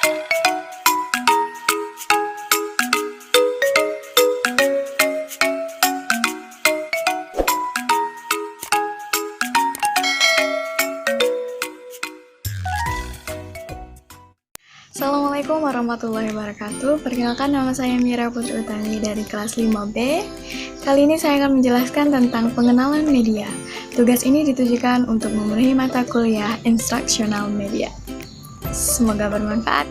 Assalamualaikum warahmatullahi wabarakatuh. Perkenalkan, nama saya Mira Putri Utami dari kelas 5B. Kali ini saya akan menjelaskan tentang pengenalan media. Tugas ini ditujukan untuk memenuhi mata kuliah instruksional media. Semoga bermanfaat.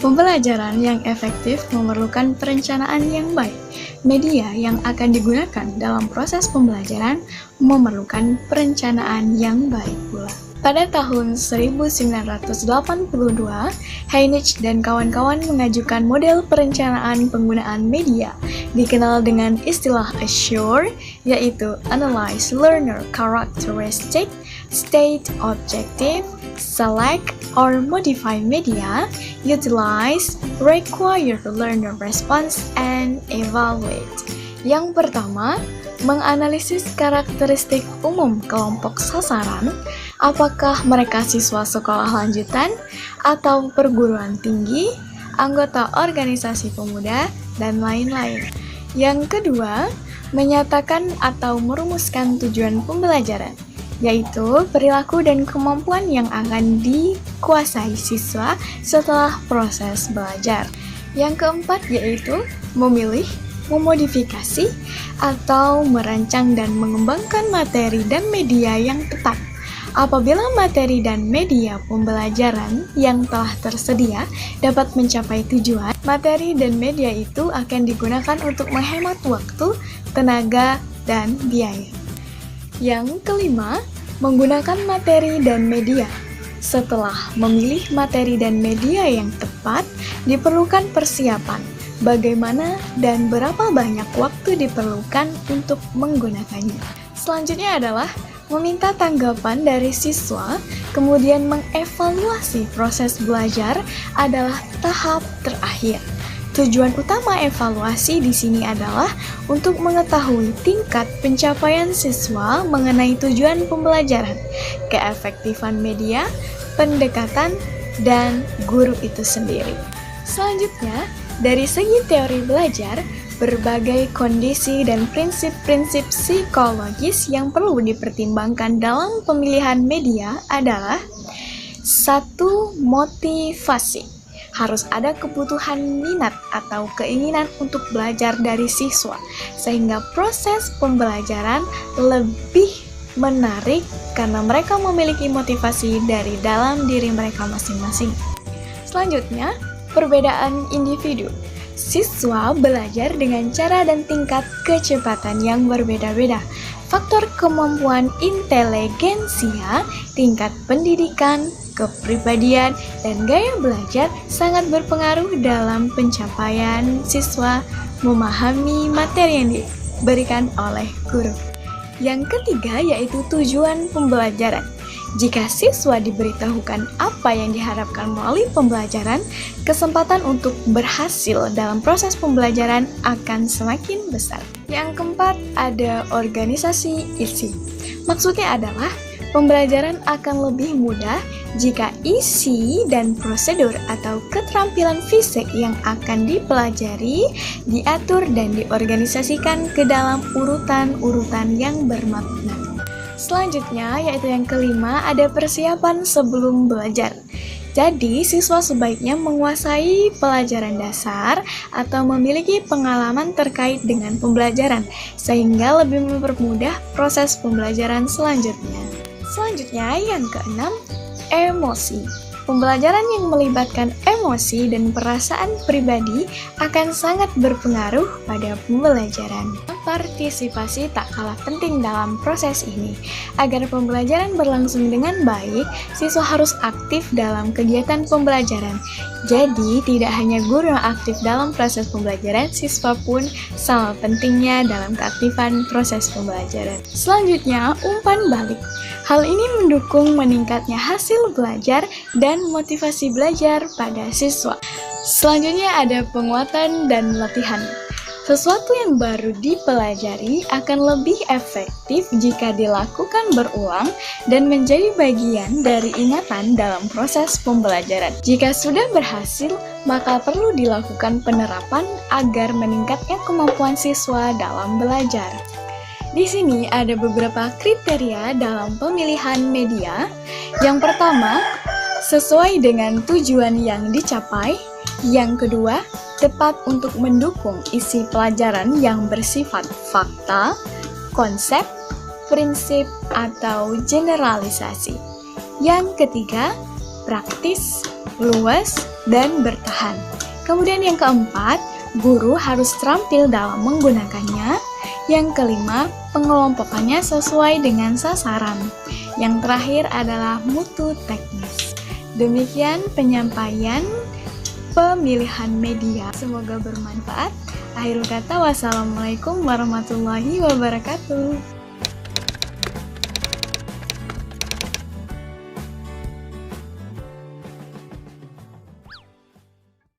Pembelajaran yang efektif memerlukan perencanaan yang baik. Media yang akan digunakan dalam proses pembelajaran memerlukan perencanaan yang baik pula. Pada tahun 1982, Heinrich dan kawan-kawan mengajukan model perencanaan penggunaan media, dikenal dengan istilah ASSURE, yaitu Analyze Learner Characteristic, State Objective, Select or Modify Media, Utilize, Require Learner Response, and Evaluate. Yang pertama, menganalisis karakteristik umum kelompok sasaran, apakah mereka siswa sekolah lanjutan atau perguruan tinggi, anggota organisasi pemuda, dan lain-lain. Yang kedua, menyatakan atau merumuskan tujuan pembelajaran, yaitu perilaku dan kemampuan yang akan dikuasai siswa setelah proses belajar. Yang keempat yaitu memilih, memodifikasi, atau merancang dan mengembangkan materi dan media yang tepat. Apabila materi dan media pembelajaran yang telah tersedia dapat mencapai tujuan, materi dan media itu akan digunakan untuk menghemat waktu, tenaga, dan biaya. Yang kelima, menggunakan materi dan media. Setelah memilih materi dan media yang tepat, diperlukan persiapan. Bagaimana dan berapa banyak waktu diperlukan untuk menggunakannya. Selanjutnya adalah meminta tanggapan dari siswa, kemudian mengevaluasi proses belajar adalah tahap terakhir. Tujuan utama evaluasi di sini adalah untuk mengetahui tingkat pencapaian siswa mengenai tujuan pembelajaran, keefektifan media, pendekatan, dan guru itu sendiri. Selanjutnya, dari segi teori belajar, berbagai kondisi dan prinsip-prinsip psikologis yang perlu dipertimbangkan dalam pemilihan media adalah 1. Motivasi. Harus ada kebutuhan minat atau keinginan untuk belajar dari siswa, sehingga proses pembelajaran lebih menarik karena mereka memiliki motivasi dari dalam diri mereka masing-masing. Selanjutnya, perbedaan individu. Siswa belajar dengan cara dan tingkat kecepatan yang berbeda-beda. Faktor kemampuan inteligensia, tingkat pendidikan, kepribadian, dan gaya belajar sangat berpengaruh dalam pencapaian siswa memahami materi yang diberikan oleh guru. Yang ketiga yaitu tujuan pembelajaran. Jika siswa diberitahukan apa yang diharapkan melalui pembelajaran, kesempatan untuk berhasil dalam proses pembelajaran akan semakin besar. Yang keempat, ada organisasi isi. Maksudnya adalah pembelajaran akan lebih mudah jika isi dan prosedur atau keterampilan fisik yang akan dipelajari diatur dan diorganisasikan ke dalam urutan-urutan yang bermakna. Selanjutnya, yaitu yang kelima, ada persiapan sebelum belajar. Jadi, siswa sebaiknya menguasai pelajaran dasar atau memiliki pengalaman terkait dengan pembelajaran, sehingga lebih mempermudah proses pembelajaran selanjutnya. Selanjutnya, yang keenam, emosi. Pembelajaran yang melibatkan emosi dan perasaan pribadi akan sangat berpengaruh pada pembelajaran. Partisipasi tak kalah penting dalam proses ini. Agar pembelajaran berlangsung dengan baik, siswa harus aktif dalam kegiatan pembelajaran. Jadi, tidak hanya guru yang aktif dalam proses pembelajaran, siswa pun sama pentingnya dalam keaktifan proses pembelajaran. Selanjutnya, umpan balik. Hal ini mendukung meningkatnya hasil belajar dan motivasi belajar pada siswa. Selanjutnya ada penguatan dan latihan. Sesuatu yang baru dipelajari akan lebih efektif jika dilakukan berulang dan menjadi bagian dari ingatan dalam proses pembelajaran. Jika sudah berhasil, maka perlu dilakukan penerapan agar meningkatnya kemampuan siswa dalam belajar. Di sini ada beberapa kriteria dalam pemilihan media. Yang pertama, sesuai dengan tujuan yang dicapai. Yang kedua, tepat untuk mendukung isi pelajaran yang bersifat fakta, konsep, prinsip, atau generalisasi. Yang ketiga, praktis, luas, dan bertahan. Kemudian yang keempat, guru harus terampil dalam menggunakannya. Yang kelima, pengelompokannya sesuai dengan sasaran. Yang terakhir adalah mutu teknis. Demikian penyampaian pemilihan media. Semoga bermanfaat. Akhirul kata, wassalamualaikum warahmatullahi wabarakatuh.